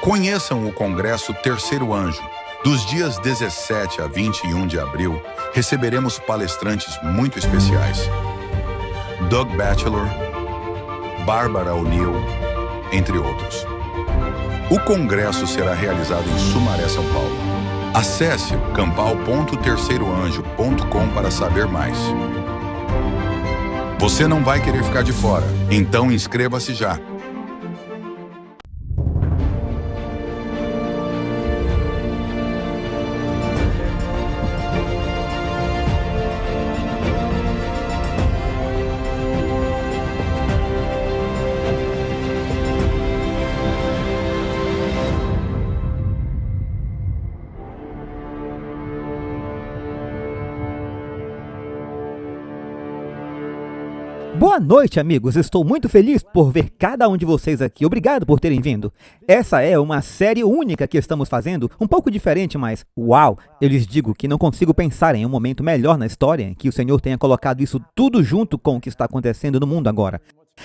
Conheçam o Congresso Terceiro Anjo. Dos dias 17 a 21 de abril, receberemos palestrantes muito especiais. Doug Batchelor, Barbara O'Neill, entre outros. O congresso será realizado em Sumaré, São Paulo. Acesse campal.terceiroanjo.com para saber mais. Você não vai querer ficar de fora, então inscreva-se já. Boa noite, amigos. Estou muito feliz por ver cada um de vocês aqui. Obrigado por terem vindo. Essa é uma série única que estamos fazendo, um pouco diferente, mas uau! Eu lhes digo que não consigo pensar em um momento melhor na história em que o Senhor tenha colocado isso tudo junto com o que está acontecendo no mundo agora.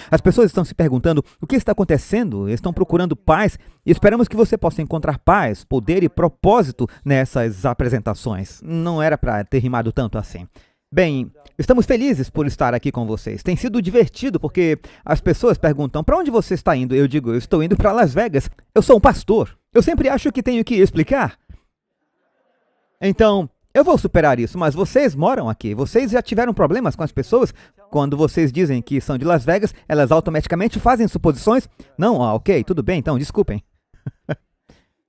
As pessoas estão se perguntando o que está acontecendo, estão procurando paz e esperamos que você possa encontrar paz, poder e propósito nessas apresentações. Não era para ter rimado tanto assim. Bem, estamos felizes por estar aqui com vocês. Tem sido divertido porque as pessoas perguntam: para onde você está indo? Eu digo: eu estou indo para Las Vegas. Eu sou um pastor. Eu sempre acho que tenho que explicar. Então, eu vou superar isso, mas vocês moram aqui. Vocês já tiveram problemas com as pessoas? Quando vocês dizem que são de Las Vegas, elas automaticamente fazem suposições? Não, ok, tudo bem, então, desculpem.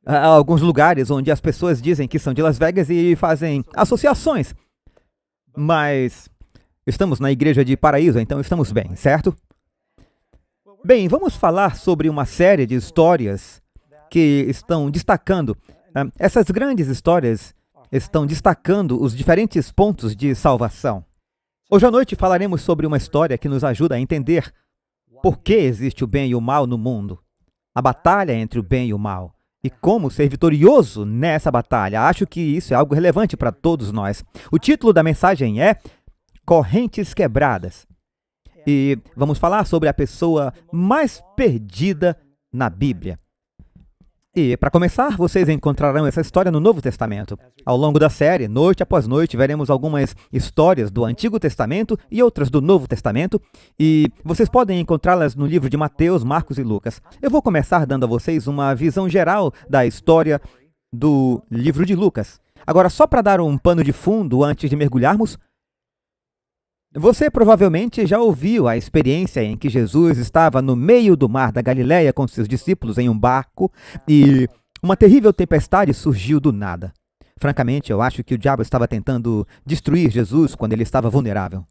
Há alguns lugares onde as pessoas dizem que são de Las Vegas e fazem associações. Mas estamos na igreja de Paraíso, então estamos bem, certo? Bem, vamos falar sobre uma série de histórias que estão destacando. Essas grandes histórias estão destacando os diferentes pontos de salvação. Hoje à noite falaremos sobre uma história que nos ajuda a entender por que existe o bem e o mal no mundo. A batalha entre o bem e o mal. E como ser vitorioso nessa batalha. Acho que isso é algo relevante para todos nós. O título da mensagem é Correntes Quebradas. E vamos falar sobre a pessoa mais perdida na Bíblia. E, para começar, vocês encontrarão essa história no Novo Testamento. Ao longo da série, noite após noite, veremos algumas histórias do Antigo Testamento e outras do Novo Testamento, e vocês podem encontrá-las no livro de Mateus, Marcos e Lucas. Eu vou começar dando a vocês uma visão geral da história do livro de Lucas. Agora, só para dar um pano de fundo antes de mergulharmos, você provavelmente já ouviu a experiência em que Jesus estava no meio do mar da Galileia com seus discípulos em um barco e uma terrível tempestade surgiu do nada. Francamente, eu acho que o diabo estava tentando destruir Jesus quando ele estava vulnerável.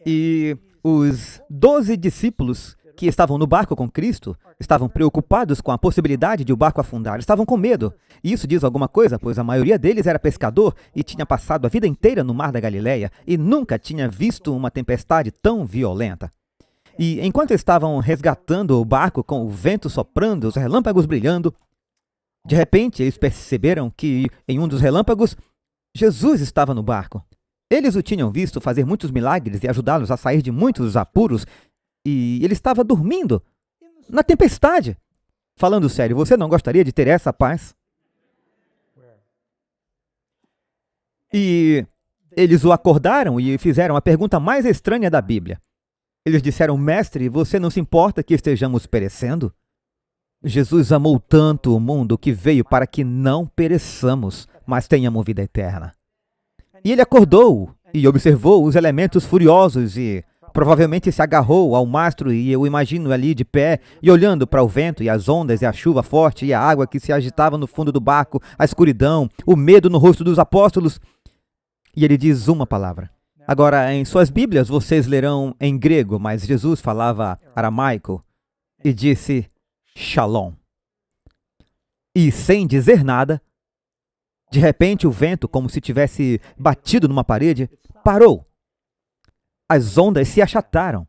E os 12 discípulos que estavam no barco com Cristo estavam preocupados com a possibilidade de o barco afundar. Estavam com medo. E isso diz alguma coisa, pois a maioria deles era pescador e tinha passado a vida inteira no mar da Galileia e nunca tinha visto uma tempestade tão violenta. E enquanto estavam resgatando o barco com o vento soprando, os relâmpagos brilhando, de repente eles perceberam que em um dos relâmpagos, Jesus estava no barco. Eles o tinham visto fazer muitos milagres e ajudá-los a sair de muitos apuros, e ele estava dormindo na tempestade. Falando sério, você não gostaria de ter essa paz? E eles o acordaram e fizeram a pergunta mais estranha da Bíblia. Eles disseram: Mestre, você não se importa que estejamos perecendo? Jesus amou tanto o mundo que veio para que não pereçamos, mas tenhamos vida eterna. E ele acordou e observou os elementos furiosos e provavelmente se agarrou ao mastro, e eu imagino ali de pé e olhando para o vento e as ondas e a chuva forte e a água que se agitava no fundo do barco, a escuridão, o medo no rosto dos apóstolos. E ele diz uma palavra. Agora, em suas Bíblias, vocês lerão em grego, mas Jesus falava aramaico e disse Shalom. E sem dizer nada, de repente o vento, como se tivesse batido numa parede, parou. As ondas se achataram.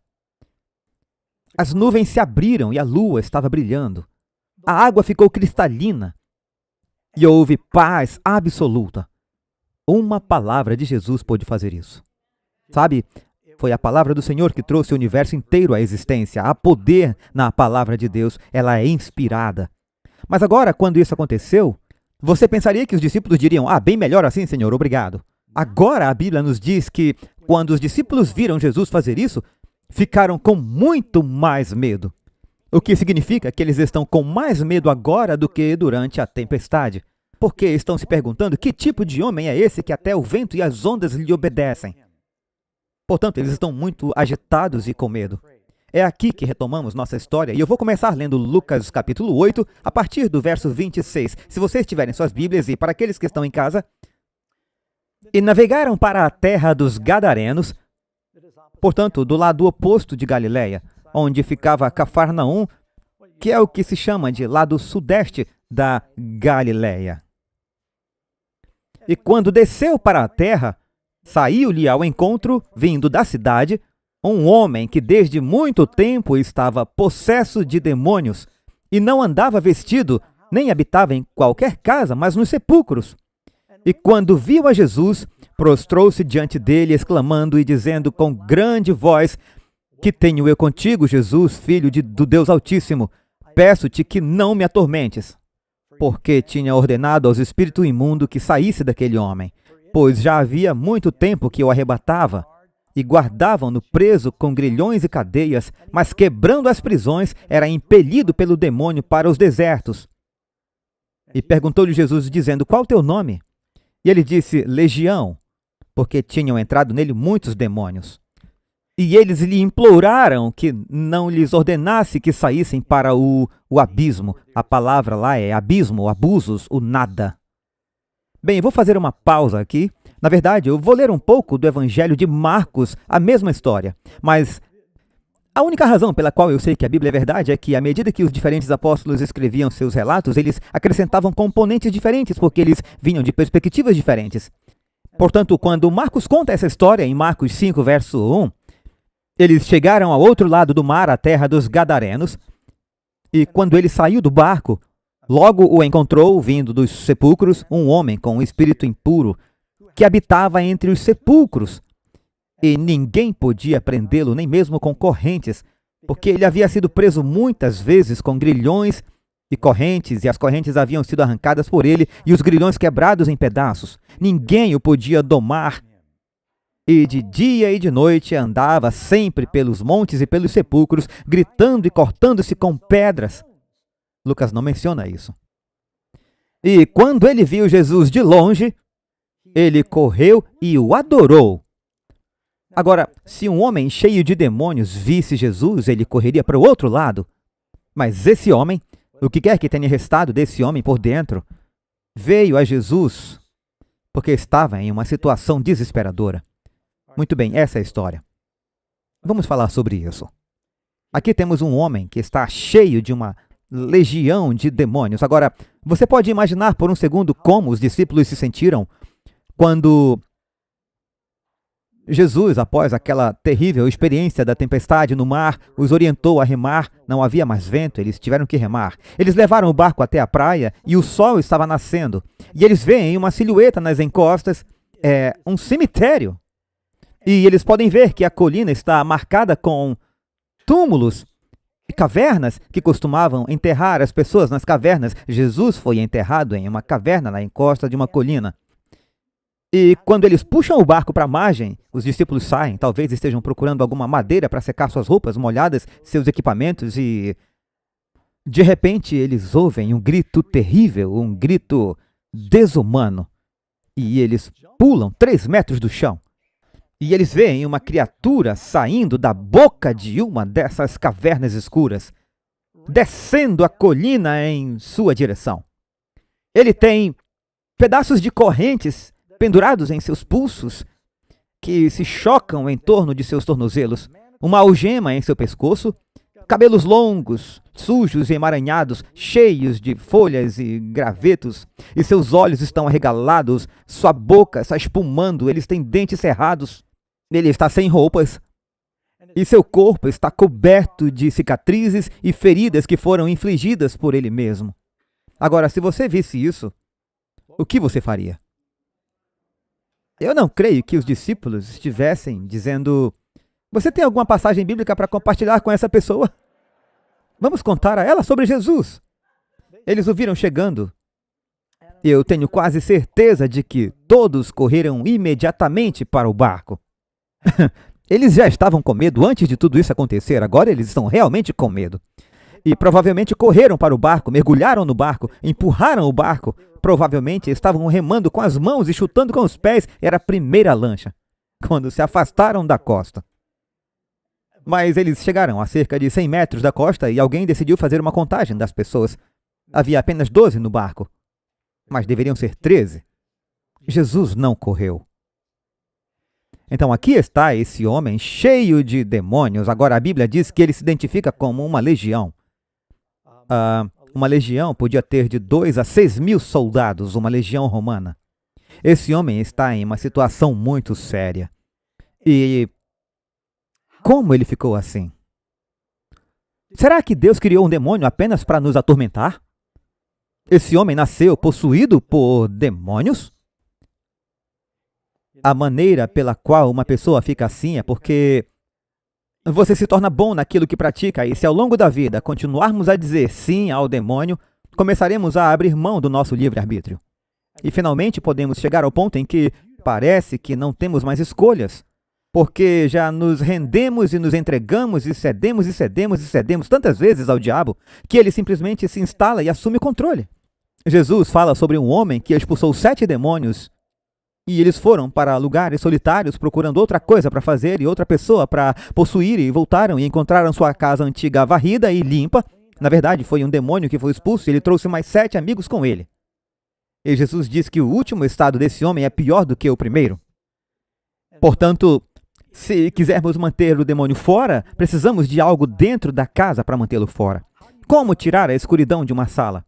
As nuvens se abriram e a lua estava brilhando. A água ficou cristalina e houve paz absoluta. Uma palavra de Jesus pôde fazer isso. Sabe, foi a palavra do Senhor que trouxe o universo inteiro à existência. Há poder na palavra de Deus, ela é inspirada. Mas agora, quando isso aconteceu, você pensaria que os discípulos diriam: ah, bem melhor assim, Senhor, obrigado. Agora a Bíblia nos diz que, quando os discípulos viram Jesus fazer isso, ficaram com muito mais medo. O que significa que eles estão com mais medo agora do que durante a tempestade. Porque estão se perguntando que tipo de homem é esse que até o vento e as ondas lhe obedecem. Portanto, eles estão muito agitados e com medo. É aqui que retomamos nossa história e eu vou começar lendo Lucas capítulo 8, a partir do verso 26. Se vocês tiverem suas Bíblias e para aqueles que estão em casa. E navegaram para a terra dos Gadarenos, portanto, do lado oposto de Galiléia, onde ficava Cafarnaum, que é o que se chama de lado sudeste da Galiléia. E quando desceu para a terra, saiu-lhe ao encontro, vindo da cidade, um homem que desde muito tempo estava possesso de demônios, e não andava vestido, nem habitava em qualquer casa, mas nos sepulcros. E quando viu a Jesus, prostrou-se diante dele, exclamando e dizendo com grande voz: que tenho eu contigo, Jesus, filho do Deus Altíssimo? Peço-te que não me atormentes. Porque tinha ordenado aos espíritos imundos que saísse daquele homem, pois já havia muito tempo que o arrebatava, e guardavam-no preso com grilhões e cadeias, mas quebrando as prisões, era impelido pelo demônio para os desertos. E perguntou-lhe Jesus, dizendo: qual o teu nome? E ele disse: Legião, porque tinham entrado nele muitos demônios. E eles lhe imploraram que não lhes ordenasse que saíssem para o abismo. A palavra lá é abismo, abusos, o nada. Bem, eu vou fazer uma pausa aqui. Na verdade, eu vou ler um pouco do Evangelho de Marcos, a mesma história. Mas a única razão pela qual eu sei que a Bíblia é verdade é que, à medida que os diferentes apóstolos escreviam seus relatos, eles acrescentavam componentes diferentes, porque eles vinham de perspectivas diferentes. Portanto, quando Marcos conta essa história, em Marcos 5, verso 1, eles chegaram ao outro lado do mar, a terra dos Gadarenos, e quando ele saiu do barco, logo o encontrou, vindo dos sepulcros, um homem com um espírito impuro, que habitava entre os sepulcros, e ninguém podia prendê-lo, nem mesmo com correntes, porque ele havia sido preso muitas vezes com grilhões e correntes, e as correntes haviam sido arrancadas por ele, e os grilhões quebrados em pedaços. Ninguém o podia domar, e de dia e de noite andava sempre pelos montes e pelos sepulcros, gritando e cortando-se com pedras. Lucas não menciona isso. E quando ele viu Jesus de longe, ele correu e o adorou. Agora, se um homem cheio de demônios visse Jesus, ele correria para o outro lado. Mas esse homem, o que quer que tenha restado desse homem por dentro, veio a Jesus porque estava em uma situação desesperadora. Muito bem, essa é a história. Vamos falar sobre isso. Aqui temos um homem que está cheio de uma legião de demônios. Agora, você pode imaginar por um segundo como os discípulos se sentiram quando Jesus, após aquela terrível experiência da tempestade no mar, os orientou a remar. Não havia mais vento, eles tiveram que remar. Eles levaram o barco até a praia e o sol estava nascendo. E eles veem uma silhueta nas encostas, um cemitério. E eles podem ver que a colina está marcada com túmulos e cavernas que costumavam enterrar as pessoas nas cavernas. Jesus foi enterrado em uma caverna na encosta de uma colina. E quando eles puxam o barco para a margem, os discípulos saem, talvez estejam procurando alguma madeira para secar suas roupas molhadas, seus equipamentos, e de repente eles ouvem um grito terrível, um grito desumano. E eles pulam 3 metros do chão. E eles veem uma criatura saindo da boca de uma dessas cavernas escuras, descendo a colina em sua direção. Ele tem pedaços de correntes pendurados em seus pulsos, que se chocam em torno de seus tornozelos, uma algema em seu pescoço, cabelos longos, sujos e emaranhados, cheios de folhas e gravetos, e seus olhos estão arregalados, sua boca está espumando, eles têm dentes cerrados, ele está sem roupas, e seu corpo está coberto de cicatrizes e feridas que foram infligidas por ele mesmo. Agora, se você visse isso, o que você faria? Eu não creio que os discípulos estivessem dizendo: você tem alguma passagem bíblica para compartilhar com essa pessoa? Vamos contar a ela sobre Jesus. Eles o viram chegando. Eu tenho quase certeza de que todos correram imediatamente para o barco. Eles já estavam com medo antes de tudo isso acontecer, agora eles estão realmente com medo. E provavelmente correram para o barco, mergulharam no barco, empurraram o barco. Provavelmente estavam remando com as mãos e chutando com os pés. Era a primeira lancha, quando se afastaram da costa. Mas eles chegaram a cerca de 100 metros da costa e alguém decidiu fazer uma contagem das pessoas. Havia apenas 12 no barco, mas deveriam ser 13. Jesus não correu. Então aqui está esse homem cheio de demônios. Agora a Bíblia diz que ele se identifica como uma legião. Uma legião podia ter de 2 a 6 mil soldados, uma legião romana. Esse homem está em uma situação muito séria. E como ele ficou assim? Será que Deus criou um demônio apenas para nos atormentar? Esse homem nasceu possuído por demônios? A maneira pela qual uma pessoa fica assim é porque você se torna bom naquilo que pratica, e se ao longo da vida continuarmos a dizer sim ao demônio, começaremos a abrir mão do nosso livre-arbítrio. E finalmente podemos chegar ao ponto em que parece que não temos mais escolhas, porque já nos rendemos e nos entregamos e cedemos e cedemos e cedemos tantas vezes ao diabo que ele simplesmente se instala e assume o controle. Jesus fala sobre um homem que expulsou 7 demônios e eles foram para lugares solitários procurando outra coisa para fazer e outra pessoa para possuir, e voltaram e encontraram sua casa antiga varrida e limpa. Na verdade, foi um demônio que foi expulso e ele trouxe mais 7 amigos com ele. E Jesus diz que o último estado desse homem é pior do que o primeiro. Portanto, se quisermos manter o demônio fora, precisamos de algo dentro da casa para mantê-lo fora. Como tirar a escuridão de uma sala?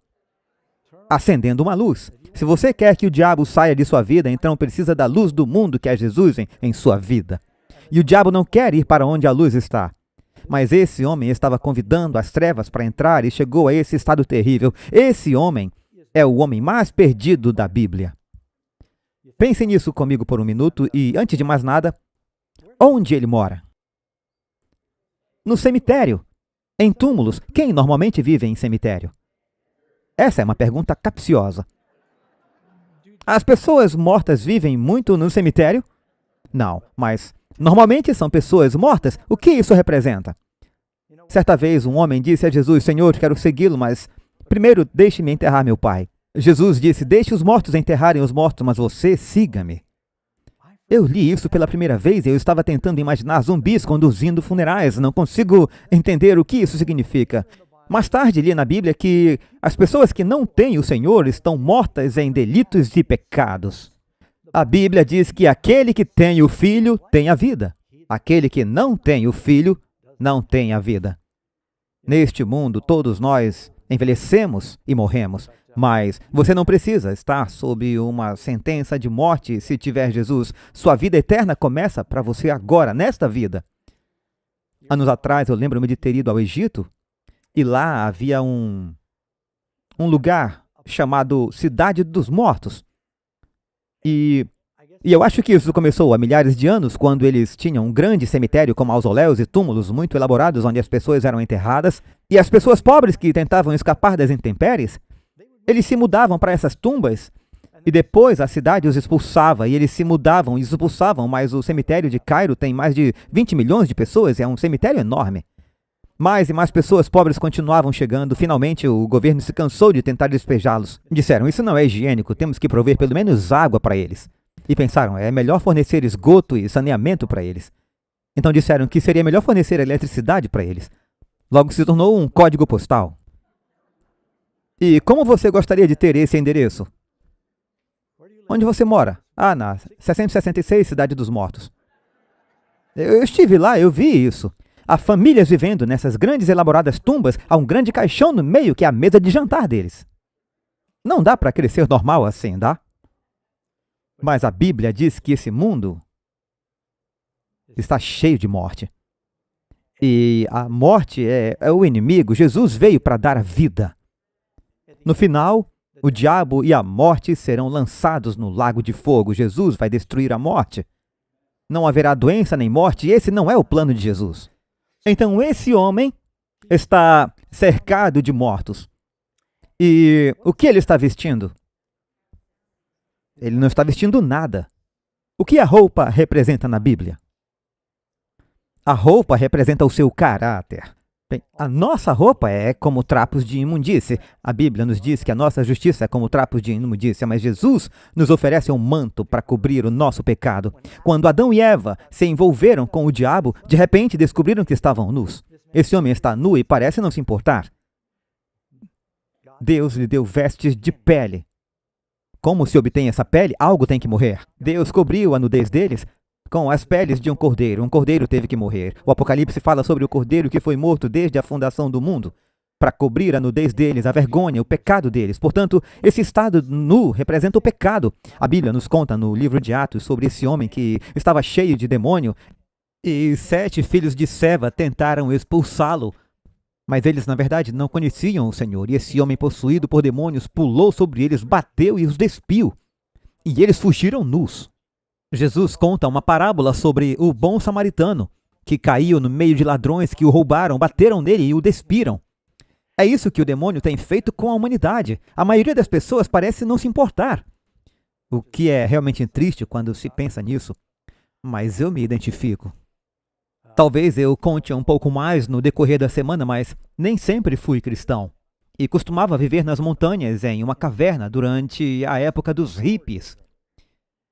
Acendendo uma luz. Se você quer que o diabo saia de sua vida, então precisa da luz do mundo que é Jesus em sua vida. E o diabo não quer ir para onde a luz está. Mas esse homem estava convidando as trevas para entrar e chegou a esse estado terrível. Esse homem é o homem mais perdido da Bíblia. Pense nisso comigo por um minuto e, antes de mais nada, onde ele mora? No cemitério. Em túmulos. Quem normalmente vive em cemitério? Essa é uma pergunta capciosa. As pessoas mortas vivem muito no cemitério? Não, mas normalmente são pessoas mortas. O que isso representa? Certa vez um homem disse a Jesus: Senhor, quero segui-lo, mas primeiro deixe-me enterrar meu pai. Jesus disse: deixe os mortos enterrarem os mortos, mas você siga-me. Eu li isso pela primeira vez e eu estava tentando imaginar zumbis conduzindo funerais. Não consigo entender o que isso significa. Mais tarde li na Bíblia que as pessoas que não têm o Senhor estão mortas em delitos e pecados. A Bíblia diz que aquele que tem o Filho tem a vida. Aquele que não tem o Filho não tem a vida. Neste mundo, todos nós envelhecemos e morremos, mas você não precisa estar sob uma sentença de morte se tiver Jesus. Sua vida eterna começa para você agora, nesta vida. Anos atrás, eu lembro-me de ter ido ao Egito, e lá havia um lugar chamado Cidade dos Mortos. E eu acho que isso começou há milhares de anos, quando eles tinham um grande cemitério com mausoléus e túmulos muito elaborados, onde as pessoas eram enterradas. E as pessoas pobres que tentavam escapar das intempéries, eles se mudavam para essas tumbas. E depois a cidade os expulsava, e eles se mudavam e expulsavam. Mas o cemitério de Cairo tem mais de 20 milhões de pessoas, é um cemitério enorme. Mais e mais pessoas pobres continuavam chegando. Finalmente, o governo se cansou de tentar despejá-los. Disseram: isso não é higiênico, temos que prover pelo menos água para eles. E pensaram: é melhor fornecer esgoto e saneamento para eles. Então disseram que seria melhor fornecer eletricidade para eles. Logo se tornou um código postal. E como você gostaria de ter esse endereço? Onde você mora? Ah, na 666, Cidade dos Mortos. Eu estive lá, eu vi isso. Há famílias vivendo nessas grandes elaboradas tumbas, há um grande caixão no meio que é a mesa de jantar deles. Não dá para crescer normal assim, dá? Mas a Bíblia diz que esse mundo está cheio de morte. E a morte é o inimigo. Jesus veio para dar a vida. No final, o diabo e a morte serão lançados no lago de fogo. Jesus vai destruir a morte. Não haverá doença nem morte, e esse não é o plano de Jesus. Então esse homem está cercado de mortos. E o que ele está vestindo? Ele não está vestindo nada. O que a roupa representa na Bíblia? A roupa representa o seu caráter. Bem, a nossa roupa é como trapos de imundície. A Bíblia nos diz que a nossa justiça é como trapos de imundície, mas Jesus nos oferece um manto para cobrir o nosso pecado. Quando Adão e Eva se envolveram com o diabo, de repente descobriram que estavam nus. Esse homem está nu e parece não se importar. Deus lhe deu vestes de pele. Como se obtém essa pele? Algo tem que morrer. Deus cobriu a nudez deles com as peles de um cordeiro. Um cordeiro teve que morrer. O Apocalipse fala sobre o cordeiro que foi morto desde a fundação do mundo, para cobrir a nudez deles, a vergonha, o pecado deles. Portanto, esse estado nu representa o pecado. A Bíblia nos conta no livro de Atos sobre esse homem que estava cheio de demônio e 7 filhos de Seva tentaram expulsá-lo. Mas eles, na verdade, não conheciam o Senhor. E esse homem possuído por demônios pulou sobre eles, bateu e os despiu. E eles fugiram nus. Jesus conta uma parábola sobre o bom samaritano, que caiu no meio de ladrões que o roubaram, bateram nele e o despiram. É isso que o demônio tem feito com a humanidade. A maioria das pessoas parece não se importar. O que é realmente triste quando se pensa nisso. Mas eu me identifico. Talvez eu conte um pouco mais no decorrer da semana, mas nem sempre fui cristão. E costumava viver nas montanhas, em uma caverna, durante a época dos hippies.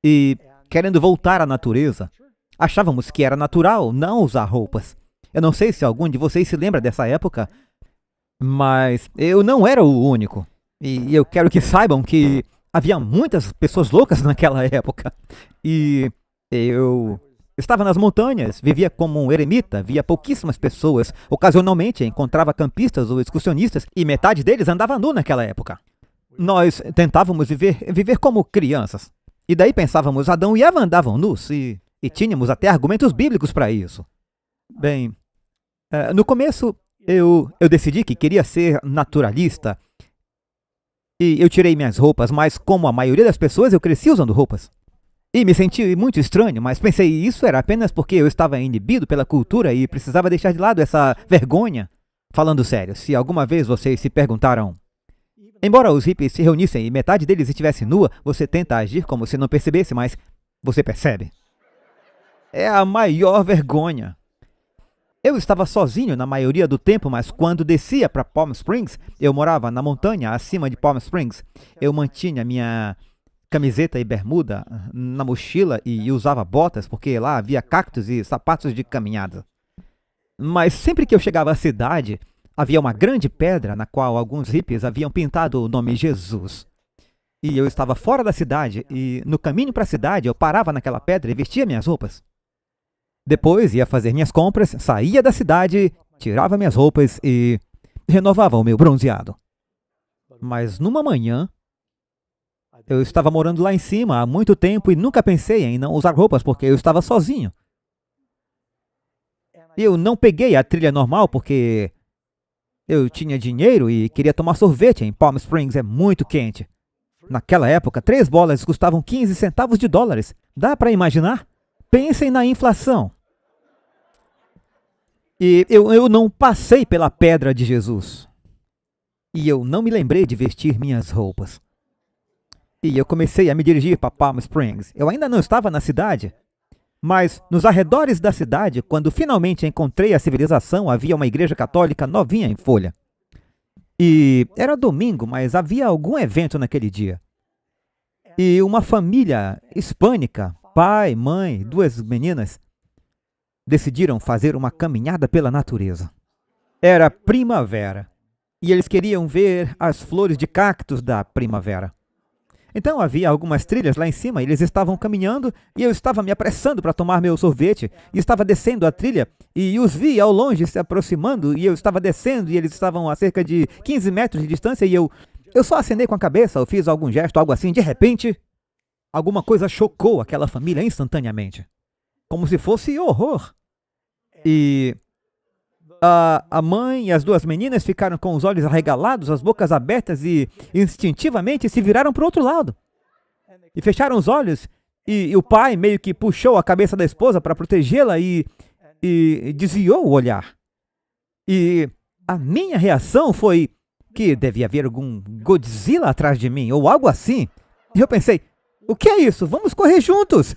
E, querendo voltar à natureza, achávamos que era natural não usar roupas. Eu não sei se algum de vocês se lembra dessa época, mas eu não era o único. E eu quero que saibam que havia muitas pessoas loucas naquela época. E eu estava nas montanhas, vivia como um eremita, via pouquíssimas pessoas. Ocasionalmente encontrava campistas ou excursionistas e metade deles andava nu naquela época. Nós tentávamos viver como crianças. E daí pensávamos, Adão e Eva andavam nus e tínhamos até argumentos bíblicos para isso. Bem, no começo eu decidi que queria ser naturalista e eu tirei minhas roupas, mas como a maioria das pessoas eu cresci usando roupas. E me senti muito estranho, mas pensei, isso era apenas porque eu estava inibido pela cultura e precisava deixar de lado essa vergonha. Falando sério, se alguma vez vocês se perguntaram, embora os hippies se reunissem e metade deles estivesse nua, você tenta agir como se não percebesse, mas você percebe. É a maior vergonha. Eu estava sozinho na maioria do tempo, mas quando descia para Palm Springs, eu morava na montanha acima de Palm Springs. Eu mantinha minha camiseta e bermuda na mochila e usava botas, porque lá havia cactos e sapatos de caminhada. Mas sempre que eu chegava à cidade, havia uma grande pedra na qual alguns hippies haviam pintado o nome Jesus. E eu estava fora da cidade e no caminho para a cidade eu parava naquela pedra e vestia minhas roupas. Depois ia fazer minhas compras, saía da cidade, tirava minhas roupas e renovava o meu bronzeado. Mas numa manhã, eu estava morando lá em cima há muito tempo e nunca pensei em não usar roupas porque eu estava sozinho. Eu não peguei a trilha normal porque eu tinha dinheiro e queria tomar sorvete em Palm Springs, é muito quente. Naquela época, 3 bolas custavam 15 centavos de dólares. Dá para imaginar? Pensem na inflação. E eu não passei pela pedra de Jesus. E eu não me lembrei de vestir minhas roupas. E eu comecei a me dirigir para Palm Springs. Eu ainda não estava na cidade, mas nos arredores da cidade, quando finalmente encontrei a civilização, havia uma igreja católica novinha em folha. E era domingo, mas havia algum evento naquele dia. E uma família hispânica, pai, mãe, 2 meninas, decidiram fazer uma caminhada pela natureza. Era primavera, e eles queriam ver as flores de cactos da primavera. Então havia algumas trilhas lá em cima, eles estavam caminhando e eu estava me apressando para tomar meu sorvete e estava descendo a trilha e os vi ao longe se aproximando e eu estava descendo e eles estavam a cerca de 15 metros de distância e eu só acenei com a cabeça, eu fiz algum gesto, algo assim, de repente, alguma coisa chocou aquela família instantaneamente, como se fosse horror. E a mãe e as 2 meninas ficaram com os olhos arregalados, as bocas abertas e instintivamente se viraram para o outro lado. E fecharam os olhos e o pai meio que puxou a cabeça da esposa para protegê-la e desviou o olhar. E a minha reação foi, que devia haver algum Godzilla atrás de mim, ou algo assim. E eu pensei, o que é isso? Vamos correr juntos!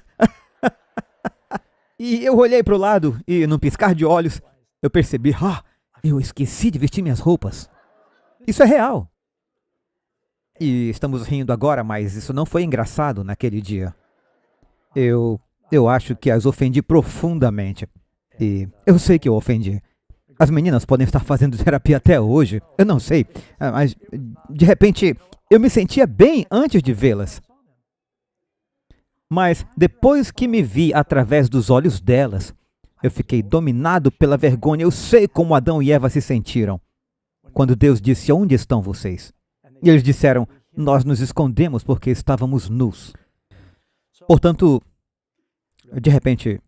E eu olhei para o lado e, num piscar de olhos, eu percebi, eu esqueci de vestir minhas roupas. Isso é real. E estamos rindo agora, mas isso não foi engraçado naquele dia. Eu acho que as ofendi profundamente. E eu sei que eu ofendi. As meninas podem estar fazendo terapia até hoje. Eu não sei. Mas, de repente, eu me sentia bem antes de vê-las. Mas, depois que me vi através dos olhos delas, eu fiquei dominado pela vergonha. Eu sei como Adão e Eva se sentiram. Quando Deus disse, onde estão vocês? E eles disseram, nós nos escondemos porque estávamos nus. Portanto, de repente,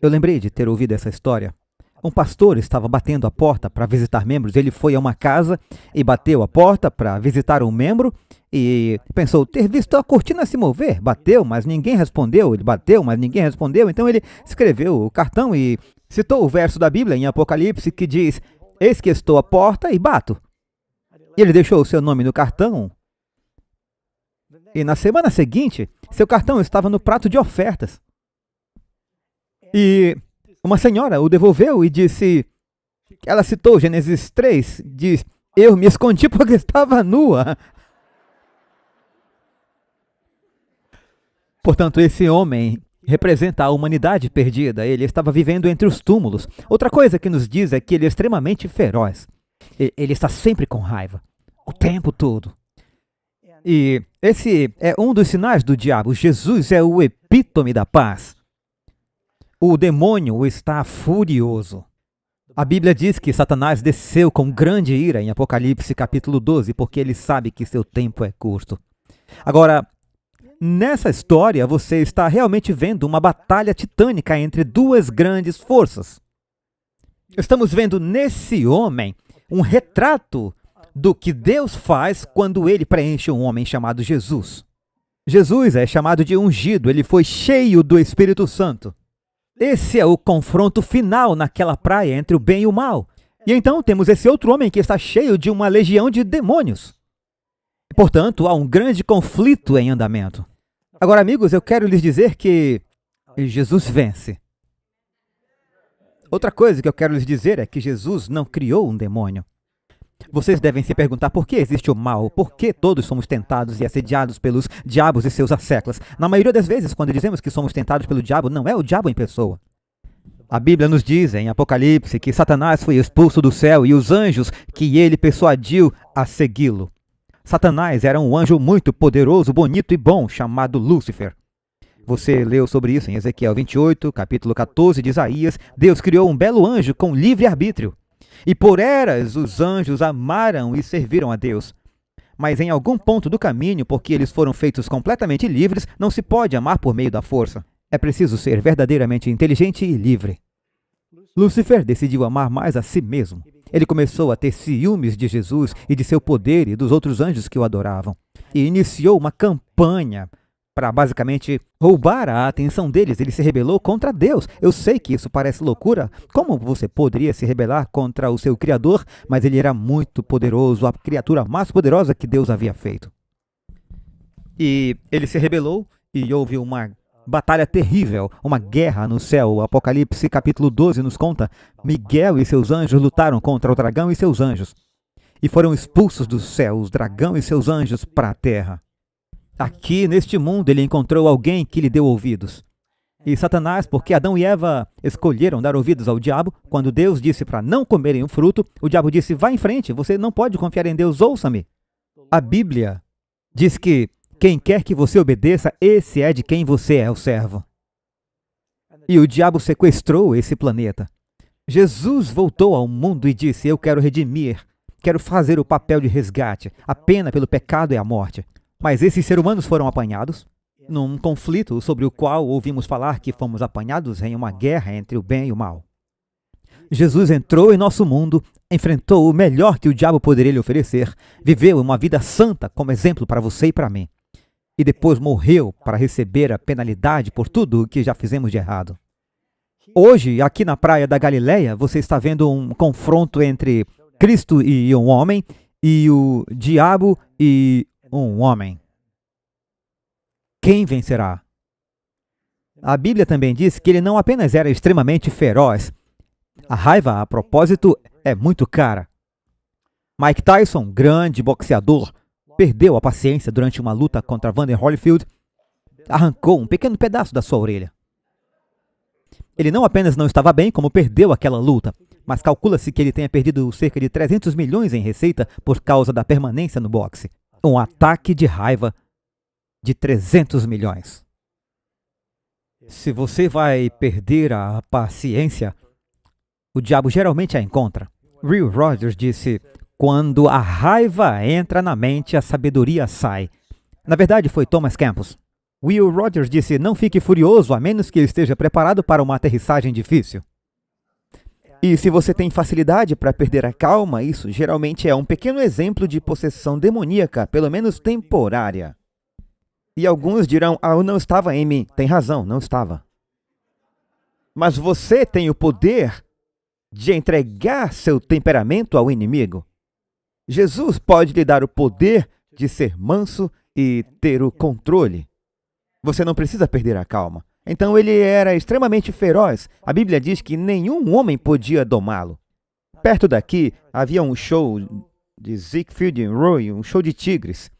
eu lembrei de ter ouvido essa história. Um pastor estava batendo a porta para visitar membros. Ele foi a uma casa e bateu a porta para visitar um membro e pensou ter visto a cortina se mover. Bateu, mas ninguém respondeu. Ele bateu, mas ninguém respondeu. Então ele escreveu o cartão e citou o verso da Bíblia em Apocalipse que diz, eis que estou à porta e bato. E ele deixou o seu nome no cartão. E na semana seguinte, seu cartão estava no prato de ofertas. E uma senhora o devolveu e disse, ela citou Gênesis 3, diz, eu me escondi porque estava nua. Portanto, esse homem representa a humanidade perdida. Ele estava vivendo entre os túmulos. Outra coisa que nos diz é que ele é extremamente feroz. Ele está sempre com raiva, o tempo todo. E esse é um dos sinais do diabo. Jesus é o epítome da paz. O demônio está furioso. A Bíblia diz que Satanás desceu com grande ira em Apocalipse capítulo 12, porque ele sabe que seu tempo é curto. Agora, nessa história, você está realmente vendo uma batalha titânica entre duas grandes forças. Estamos vendo nesse homem um retrato do que Deus faz quando ele preenche um homem chamado Jesus. Jesus é chamado de ungido, ele foi cheio do Espírito Santo. Esse é o confronto final naquela praia entre o bem e o mal. E então temos esse outro homem que está cheio de uma legião de demônios. Portanto, há um grande conflito em andamento. Agora, amigos, eu quero lhes dizer que Jesus vence. Outra coisa que eu quero lhes dizer é que Jesus não criou um demônio. Vocês devem se perguntar por que existe o mal, por que todos somos tentados e assediados pelos diabos e seus asseclas. Na maioria das vezes, quando dizemos que somos tentados pelo diabo, não é o diabo em pessoa. A Bíblia nos diz em Apocalipse que Satanás foi expulso do céu e os anjos que ele persuadiu a segui-lo. Satanás era um anjo muito poderoso, bonito e bom, chamado Lúcifer. Você leu sobre isso em Ezequiel 28, capítulo 14 de Isaías. Deus criou um belo anjo com livre-arbítrio. E por eras os anjos amaram e serviram a Deus. Mas em algum ponto do caminho, porque eles foram feitos completamente livres, não se pode amar por meio da força. É preciso ser verdadeiramente inteligente e livre. Lúcifer decidiu amar mais a si mesmo. Ele começou a ter ciúmes de Jesus e de seu poder e dos outros anjos que o adoravam. E iniciou uma campanha para basicamente roubar a atenção deles. Ele se rebelou contra Deus. Eu sei que isso parece loucura. Como você poderia se rebelar contra o seu Criador? Mas ele era muito poderoso, a criatura mais poderosa que Deus havia feito. E ele se rebelou e houve uma batalha terrível, uma guerra no céu. O Apocalipse capítulo 12 nos conta, Miguel e seus anjos lutaram contra o dragão e seus anjos. E foram expulsos do céu, os dragão e seus anjos, para a terra. Aqui, neste mundo, ele encontrou alguém que lhe deu ouvidos. E Satanás, porque Adão e Eva escolheram dar ouvidos ao diabo, quando Deus disse para não comerem o fruto, o diabo disse, vá em frente, você não pode confiar em Deus, ouça-me. A Bíblia diz que quem quer que você obedeça, esse é de quem você é o servo. E o diabo sequestrou esse planeta. Jesus voltou ao mundo e disse, eu quero redimir, quero fazer o papel de resgate, a pena pelo pecado é a morte. Mas esses seres humanos foram apanhados num conflito sobre o qual ouvimos falar que fomos apanhados em uma guerra entre o bem e o mal. Jesus entrou em nosso mundo, enfrentou o melhor que o diabo poderia lhe oferecer, viveu uma vida santa como exemplo para você e para mim, e depois morreu para receber a penalidade por tudo o que já fizemos de errado. Hoje, aqui na praia da Galileia, você está vendo um confronto entre Cristo e um homem, e o diabo e um homem. Quem vencerá? A Bíblia também diz que ele não apenas era extremamente feroz. A raiva, a propósito, é muito cara. Mike Tyson, grande boxeador, perdeu a paciência durante uma luta contra Evander Holyfield, arrancou um pequeno pedaço da sua orelha. Ele não apenas não estava bem, como perdeu aquela luta, mas calcula-se que ele tenha perdido cerca de 300 milhões em receita por causa da permanência no boxe. Um ataque de raiva de 300 milhões. Se você vai perder a paciência, o diabo geralmente a encontra. Will Rogers disse: quando a raiva entra na mente, a sabedoria sai. Na verdade, foi Thomas Campos. Will Rogers disse: não fique furioso, a menos que esteja preparado para uma aterrissagem difícil. E se você tem facilidade para perder a calma, isso geralmente é um pequeno exemplo de possessão demoníaca, pelo menos temporária. E alguns dirão: eu não estava em mim. Tem razão, não estava. Mas você tem o poder de entregar seu temperamento ao inimigo. Jesus pode lhe dar o poder de ser manso e ter o controle. Você não precisa perder a calma. Então ele era extremamente feroz. A Bíblia diz que nenhum homem podia domá-lo. Perto daqui havia um show de Siegfried e Roy, um show de tigres.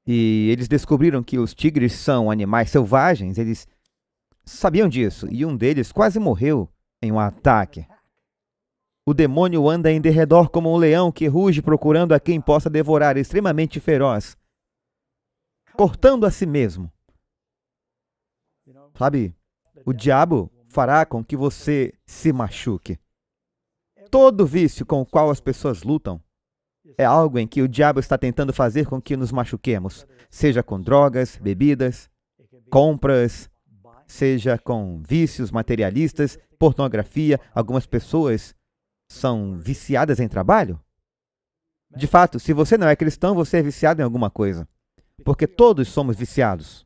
E eles descobriram que os tigres são animais selvagens. Eles sabiam disso. E um deles quase morreu em um ataque. O demônio anda em derredor como um leão que ruge procurando a quem possa devorar, extremamente feroz, cortando a si mesmo. Sabe, o diabo fará com que você se machuque. Todo vício com o qual as pessoas lutam é algo em que o diabo está tentando fazer com que nos machuquemos, seja com drogas, bebidas, compras, seja com vícios materialistas, pornografia. Algumas pessoas são viciadas em trabalho. De fato, se você não é cristão, você é viciado em alguma coisa, porque todos somos viciados.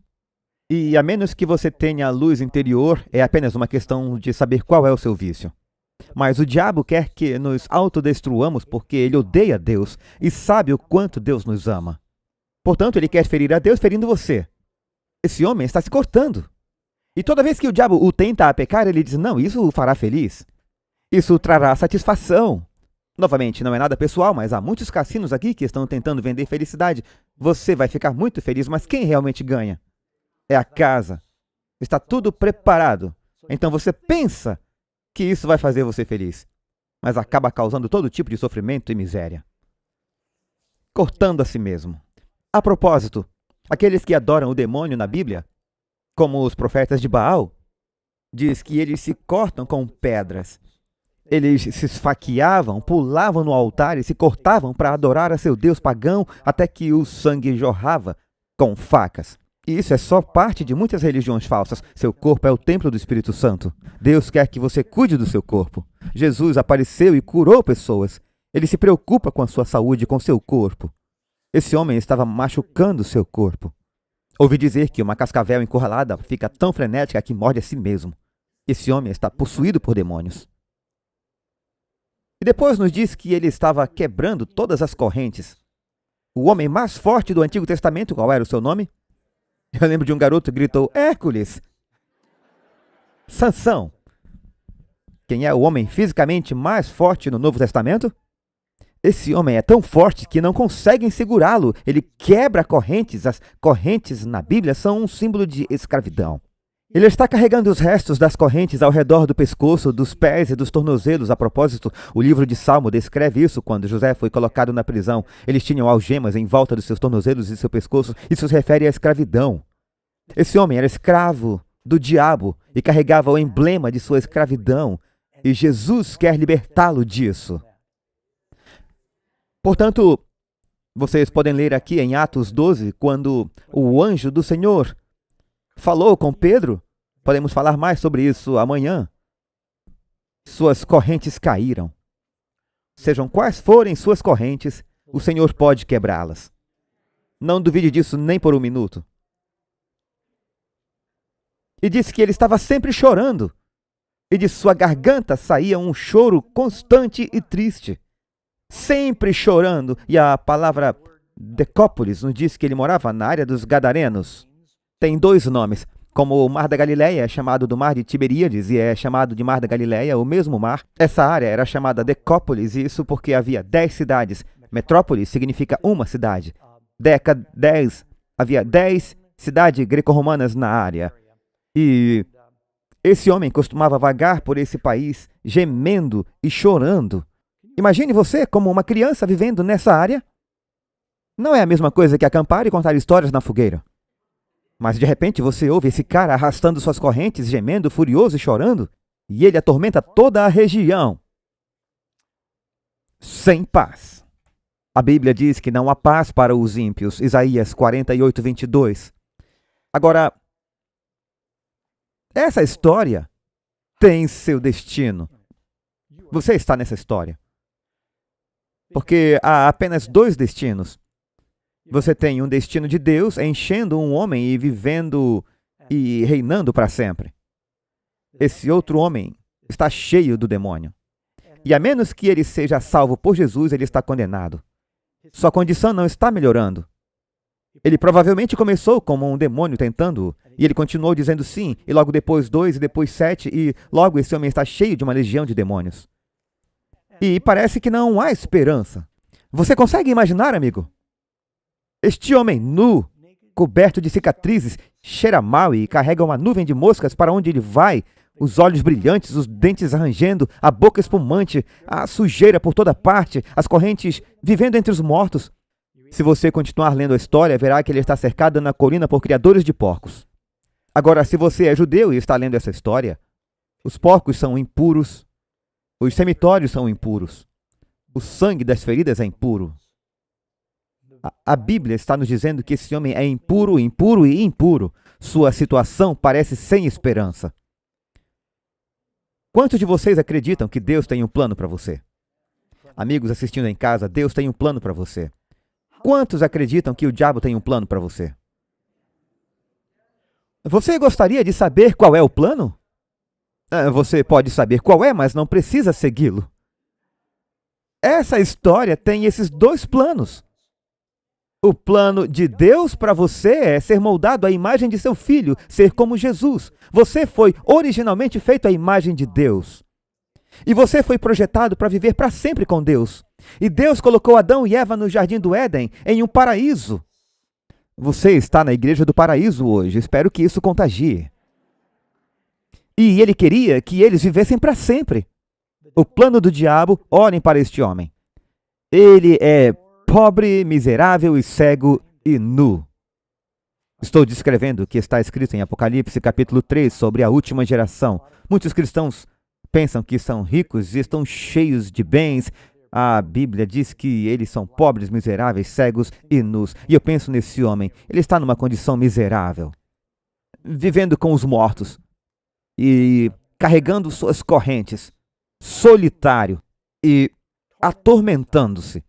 E a menos que você tenha luz interior, é apenas uma questão de saber qual é o seu vício. Mas o diabo quer que nos autodestruamos porque ele odeia Deus e sabe o quanto Deus nos ama. Portanto, ele quer ferir a Deus ferindo você. Esse homem está se cortando. E toda vez que o diabo o tenta a pecar, ele diz: não, isso o fará feliz. Isso o trará satisfação. Novamente, não é nada pessoal, mas há muitos cassinos aqui que estão tentando vender felicidade. Você vai ficar muito feliz, mas quem realmente ganha? É a casa. Está tudo preparado. Então você pensa que isso vai fazer você feliz, mas acaba causando todo tipo de sofrimento e miséria. Cortando a si mesmo. A propósito, aqueles que adoram o demônio na Bíblia, como os profetas de Baal, diz que eles se cortam com pedras. Eles se esfaqueavam, pulavam no altar e se cortavam para adorar a seu deus pagão até que o sangue jorrava com facas. E isso é só parte de muitas religiões falsas. Seu corpo é o templo do Espírito Santo. Deus quer que você cuide do seu corpo. Jesus apareceu e curou pessoas. Ele se preocupa com a sua saúde, com seu corpo. Esse homem estava machucando seu corpo. Ouvi dizer que uma cascavel encurralada fica tão frenética que morde a si mesmo. Esse homem está possuído por demônios. E depois nos diz que ele estava quebrando todas as correntes. O homem mais forte do Antigo Testamento, qual era o seu nome? Eu lembro de um garoto que gritou: Hércules! Sansão. Quem é o homem fisicamente mais forte no Novo Testamento? Esse homem é tão forte que não conseguem segurá-lo. Ele quebra correntes. As correntes na Bíblia são um símbolo de escravidão. Ele está carregando os restos das correntes ao redor do pescoço, dos pés e dos tornozelos. A propósito, o livro de Salmo descreve isso quando José foi colocado na prisão. Eles tinham algemas em volta dos seus tornozelos e seu pescoço. Isso se refere à escravidão. Esse homem era escravo do diabo e carregava o emblema de sua escravidão. E Jesus quer libertá-lo disso. Portanto, vocês podem ler aqui em Atos 12, quando o anjo do Senhor falou com Pedro. Podemos falar mais sobre isso amanhã. Suas correntes caíram. Sejam quais forem suas correntes, o Senhor pode quebrá-las. Não duvide disso nem por um minuto. E disse que ele estava sempre chorando. E de sua garganta saía um choro constante e triste. sempre chorando. E a palavra Decópolis nos diz que ele morava na área dos Gadarenos. Tem dois nomes. Como o Mar da Galileia é chamado do Mar de Tiberíades e é chamado de Mar da Galileia, o mesmo mar, essa área era chamada Decópolis, e isso porque havia 10 cidades. Metrópolis significa uma cidade. Havia 10 cidades greco-romanas na área. E esse homem costumava vagar por esse país, gemendo e chorando. Imagine você como uma criança vivendo nessa área. Não é a mesma coisa que acampar e contar histórias na fogueira. Mas de repente você ouve esse cara arrastando suas correntes, gemendo, furioso e chorando, e ele atormenta toda a região. Sem paz. A Bíblia diz que não há paz para os ímpios. Isaías 48, 22. Agora, essa história tem seu destino. Você está nessa história. Porque há apenas dois destinos. Você tem um destino de Deus enchendo um homem e vivendo e reinando para sempre. Esse outro homem está cheio do demônio. E a menos que ele seja salvo por Jesus, ele está condenado. Sua condição não está melhorando. Ele provavelmente começou como um demônio tentando-o, e ele continuou dizendo sim, e logo depois 2, e depois 7, e logo esse homem está cheio de uma legião de demônios. E parece que não há esperança. Você consegue imaginar, amigo? Este homem nu, coberto de cicatrizes, cheira mal e carrega uma nuvem de moscas para onde ele vai, os olhos brilhantes, os dentes arranjando, a boca espumante, a sujeira por toda parte, as correntes vivendo entre os mortos. Se você continuar lendo a história, verá que ele está cercado na colina por criadores de porcos. Agora, se você é judeu e está lendo essa história, os porcos são impuros, os cemitérios são impuros, o sangue das feridas é impuro. A Bíblia está nos dizendo que esse homem é impuro, impuro e impuro. Sua situação parece sem esperança. Quantos de vocês acreditam que Deus tem um plano para você? Amigos assistindo em casa, Deus tem um plano para você. Quantos acreditam que o diabo tem um plano para você? Você gostaria de saber qual é o plano? Você pode saber qual é, mas não precisa segui-lo. Essa história tem esses dois planos. O plano de Deus para você é ser moldado à imagem de seu filho, ser como Jesus. Você foi originalmente feito à imagem de Deus. E você foi projetado para viver para sempre com Deus. E Deus colocou Adão e Eva no jardim do Éden, em um paraíso. Você está na igreja do paraíso hoje. Espero que isso contagie. E ele queria que eles vivessem para sempre. O plano do diabo, olhem para este homem. Ele é pobre, miserável e cego e nu. Estou descrevendo o que está escrito em Apocalipse capítulo 3 sobre a última geração. Muitos cristãos pensam que são ricos e estão cheios de bens. A Bíblia diz que eles são pobres, miseráveis, cegos e nus. E eu penso nesse homem. Ele está numa condição miserável, vivendo com os mortos e carregando suas correntes, solitário e atormentando-se.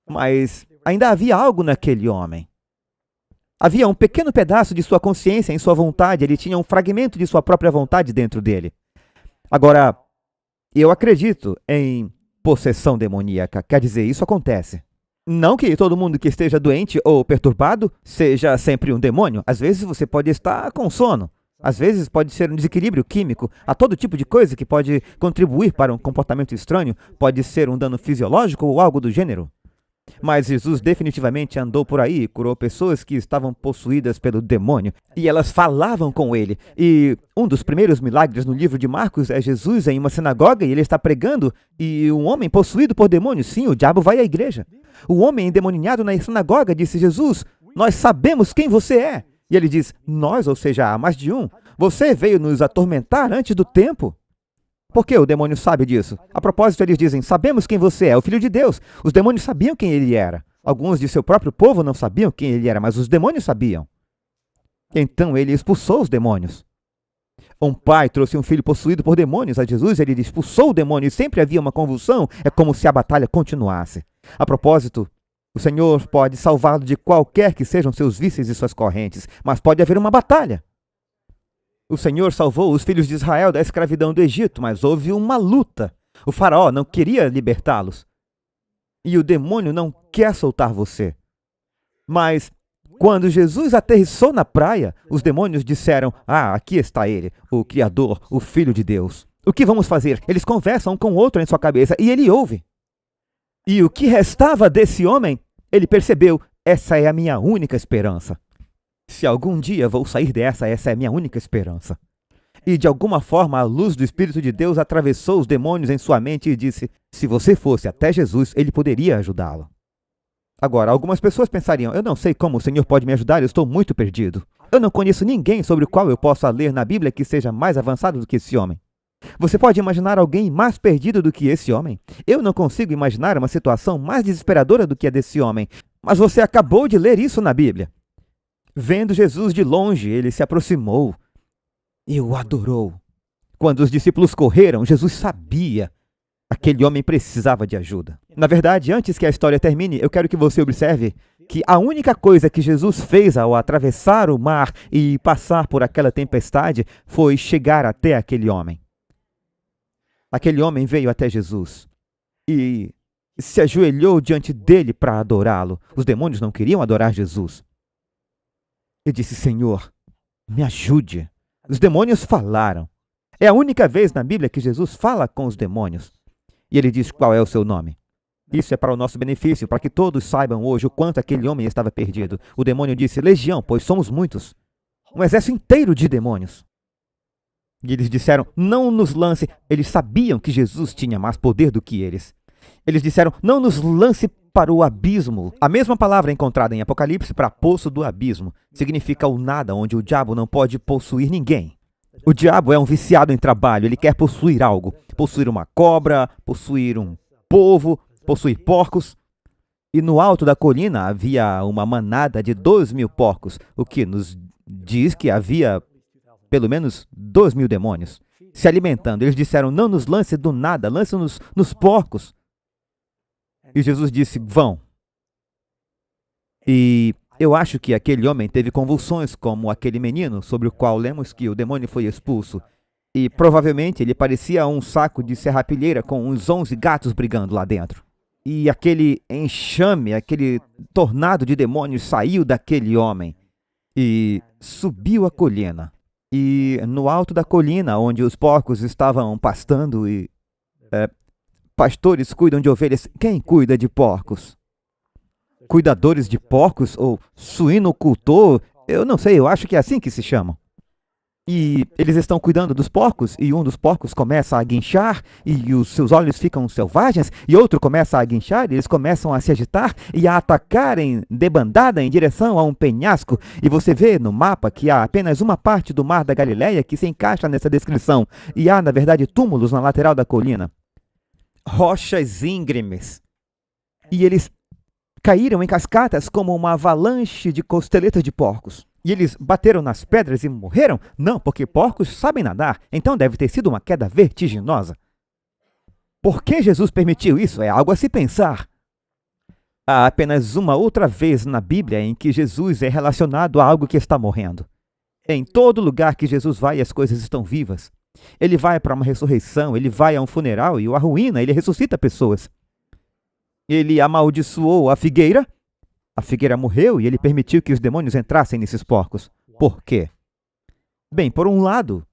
Mas ainda havia algo naquele homem. Havia um pequeno pedaço de sua consciência em sua vontade, ele tinha um fragmento de sua própria vontade dentro dele. Agora, eu acredito em possessão demoníaca, quer dizer, isso acontece. Não que todo mundo que esteja doente ou perturbado seja sempre um demônio. Às vezes você pode estar com sono. Às vezes pode ser um desequilíbrio químico. Há todo tipo de coisa que pode contribuir para um comportamento estranho. Pode ser um dano fisiológico ou algo do gênero. Mas Jesus definitivamente andou por aí e curou pessoas que estavam possuídas pelo demônio. E elas falavam com ele. E um dos primeiros milagres no livro de Marcos é Jesus em uma sinagoga e ele está pregando. E um homem possuído por demônio, sim, o diabo vai à igreja. O homem endemoniado na sinagoga disse: Jesus, nós sabemos quem você é. E ele diz: nós, ou seja, há mais de um. Você veio nos atormentar antes do tempo. Por que o demônio sabe disso? A propósito, eles dizem: sabemos quem você é, o Filho de Deus. Os demônios sabiam quem ele era. Alguns de seu próprio povo não sabiam quem ele era, mas os demônios sabiam. Então ele expulsou os demônios. Um pai trouxe um filho possuído por demônios a Jesus, ele expulsou o demônio e sempre havia uma convulsão. É como se a batalha continuasse. A propósito, o Senhor pode salvá-lo de qualquer que sejam seus vícios e suas correntes, mas pode haver uma batalha. O Senhor salvou os filhos de Israel da escravidão do Egito, mas houve uma luta. O faraó não queria libertá-los. E o demônio não quer soltar você. Mas quando Jesus aterrissou na praia, os demônios disseram: "Ah, aqui está ele, o Criador, o Filho de Deus. O que vamos fazer?" Eles conversam um com o outro em sua cabeça e ele ouve. E o que restava desse homem, ele percebeu: essa é a minha única esperança. Se algum dia vou sair dessa, essa é a minha única esperança. E de alguma forma a luz do Espírito de Deus atravessou os demônios em sua mente e disse: se você fosse até Jesus, ele poderia ajudá-lo. Agora, algumas pessoas pensariam: eu não sei como o Senhor pode me ajudar, eu estou muito perdido. Eu não conheço ninguém sobre o qual eu possa ler na Bíblia que seja mais avançado do que esse homem. Você pode imaginar alguém mais perdido do que esse homem? Eu não consigo imaginar uma situação mais desesperadora do que a desse homem. Mas você acabou de ler isso na Bíblia. Vendo Jesus de longe, ele se aproximou e o adorou. Quando os discípulos correram, Jesus sabia. Aquele homem precisava de ajuda. Na verdade, antes que a história termine, eu quero que você observe que a única coisa que Jesus fez ao atravessar o mar e passar por aquela tempestade foi chegar até aquele homem. Aquele homem veio até Jesus e se ajoelhou diante dele para adorá-lo. Os demônios não queriam adorar Jesus. Ele disse: Senhor, me ajude. Os demônios falaram. É a única vez na Bíblia que Jesus fala com os demônios. E ele diz: qual é o seu nome? Isso é para o nosso benefício, para que todos saibam hoje o quanto aquele homem estava perdido. O demônio disse: legião, pois somos muitos. Um exército inteiro de demônios. E eles disseram: não nos lance. Eles sabiam que Jesus tinha mais poder do que eles. Eles disseram: não nos lance para o abismo. A mesma palavra encontrada em Apocalipse para poço do abismo significa o nada, onde o diabo não pode possuir ninguém. O diabo é um viciado em trabalho, ele quer possuir algo. Possuir uma cobra, possuir um povo, possuir porcos. E no alto da colina havia uma manada de 2.000 porcos, o que nos diz que havia pelo menos 2.000 demônios se alimentando. Eles disseram: não nos lance do nada, lance-nos nos porcos. E Jesus disse: vão. E eu acho que aquele homem teve convulsões como aquele menino sobre o qual lemos que o demônio foi expulso. E provavelmente ele parecia um saco de serrapilheira com uns 11 gatos brigando lá dentro. E aquele enxame, aquele tornado de demônios saiu daquele homem e subiu a colina. E no alto da colina, onde os porcos estavam pastando e pastores cuidam de ovelhas, quem cuida de porcos? Cuidadores de porcos ou suinocultor? Eu não sei, eu acho que é assim que se chamam. E eles estão cuidando dos porcos, e um dos porcos começa a guinchar, e os seus olhos ficam selvagens, e outro começa a guinchar, e eles começam a se agitar e a atacarem debandada em direção a um penhasco. E você vê no mapa que há apenas uma parte do Mar da Galileia que se encaixa nessa descrição, e há, na verdade, túmulos na lateral da colina. Rochas íngremes. E eles caíram em cascatas como uma avalanche de costeletas de porcos. E eles bateram nas pedras e morreram? Não, porque porcos sabem nadar, então deve ter sido uma queda vertiginosa. Por que Jesus permitiu isso? É algo a se pensar. Há apenas uma outra vez na Bíblia em que Jesus é relacionado a algo que está morrendo. Em todo lugar que Jesus vai, as coisas estão vivas. Ele vai para uma ressurreição, ele vai a um funeral e o arruína, ele ressuscita pessoas. Ele amaldiçoou a figueira morreu e ele permitiu que os demônios entrassem nesses porcos. Por quê? Bem, por um lado,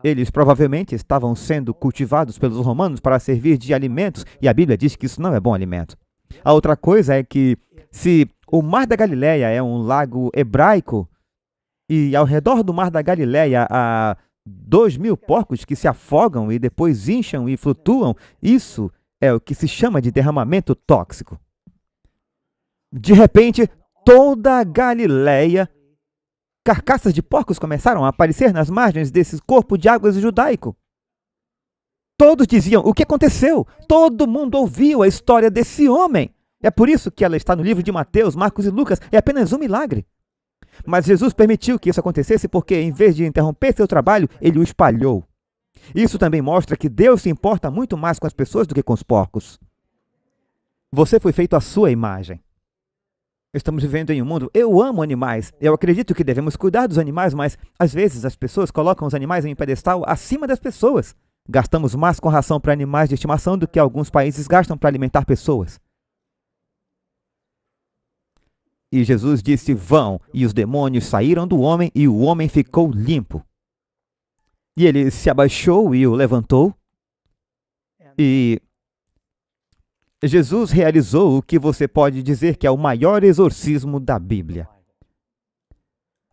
eles provavelmente estavam sendo cultivados pelos romanos para servir de alimentos, e a Bíblia diz que isso não é bom alimento. A outra coisa é que, se o Mar da Galileia é um lago hebraico, e ao redor do Mar da Galileia há 2.000 porcos que se afogam e depois incham e flutuam, isso é o que se chama de derramamento tóxico. De repente, toda a Galileia, carcaças de porcos começaram a aparecer nas margens desse corpo de águas judaico. Todos diziam: o que aconteceu? Todo mundo ouviu a história desse homem. É por isso que ela está no livro de Mateus, Marcos e Lucas. É apenas um milagre. Mas Jesus permitiu que isso acontecesse porque, em vez de interromper seu trabalho, ele o espalhou. Isso também mostra que Deus se importa muito mais com as pessoas do que com os porcos. Você foi feito à sua imagem. Estamos vivendo em um mundo... Eu amo animais. Eu acredito que devemos cuidar dos animais, mas às vezes as pessoas colocam os animais em um pedestal acima das pessoas. Gastamos mais com ração para animais de estimação do que alguns países gastam para alimentar pessoas. E Jesus disse: vão, e os demônios saíram do homem, e o homem ficou limpo. E ele se abaixou e o levantou. E Jesus realizou o que você pode dizer que é o maior exorcismo da Bíblia.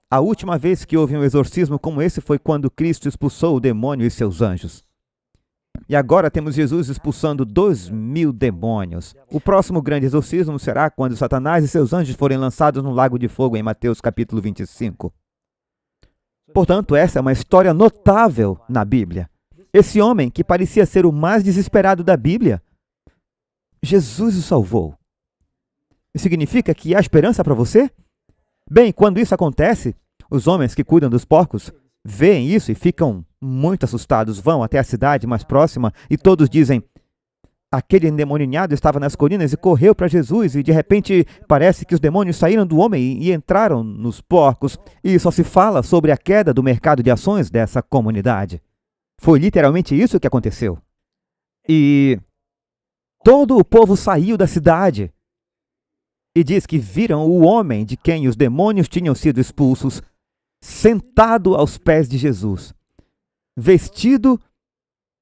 A última vez que houve um exorcismo como esse foi quando Cristo expulsou o demônio e seus anjos. E agora temos Jesus expulsando 2.000 demônios. O próximo grande exorcismo será quando Satanás e seus anjos forem lançados no lago de fogo em Mateus capítulo 25. Portanto, essa é uma história notável na Bíblia. Esse homem, que parecia ser o mais desesperado da Bíblia, Jesus o salvou. Isso significa que há esperança para você? Bem, quando isso acontece, os homens que cuidam dos porcos veem isso e ficam muito assustados. Vão até a cidade mais próxima e todos dizem: aquele endemoniado estava nas colinas e correu para Jesus e de repente parece que os demônios saíram do homem e entraram nos porcos. E só se fala sobre a queda do mercado de ações dessa comunidade. Foi literalmente isso que aconteceu. E todo o povo saiu da cidade e diz que viram o homem de quem os demônios tinham sido expulsos sentado aos pés de Jesus, vestido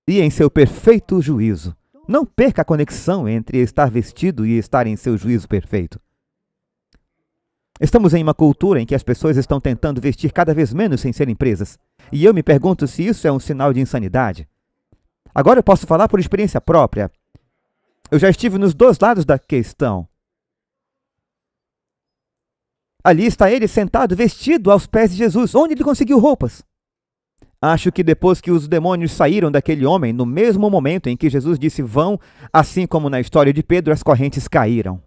e em seu perfeito juízo. Não perca a conexão entre estar vestido e estar em seu juízo perfeito. Estamos em uma cultura em que as pessoas estão tentando vestir cada vez menos sem serem presas. E eu me pergunto se isso é um sinal de insanidade. Agora eu posso falar por experiência própria. Eu já estive nos dois lados da questão. Ali está ele sentado, vestido aos pés de Jesus. Onde ele conseguiu roupas? Acho que depois que os demônios saíram daquele homem, no mesmo momento em que Jesus disse vão, assim como na história de Pedro, as correntes caíram.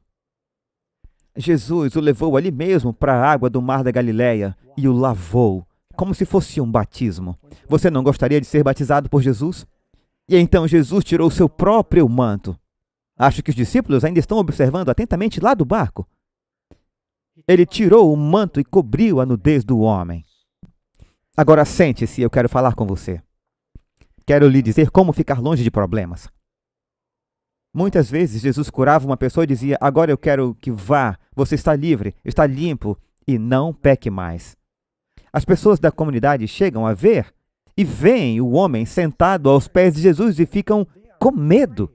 Jesus o levou ali mesmo para a água do mar da Galileia e o lavou, como se fosse um batismo. Você não gostaria de ser batizado por Jesus? E então Jesus tirou seu próprio manto. Acho que os discípulos ainda estão observando atentamente lá do barco. Ele tirou o manto e cobriu a nudez do homem. Agora sente-se, eu quero falar com você. Quero lhe dizer como ficar longe de problemas. Muitas vezes Jesus curava uma pessoa e dizia: agora eu quero que vá, você está livre, está limpo e não peque mais. As pessoas da comunidade chegam a ver e veem o homem sentado aos pés de Jesus e ficam com medo.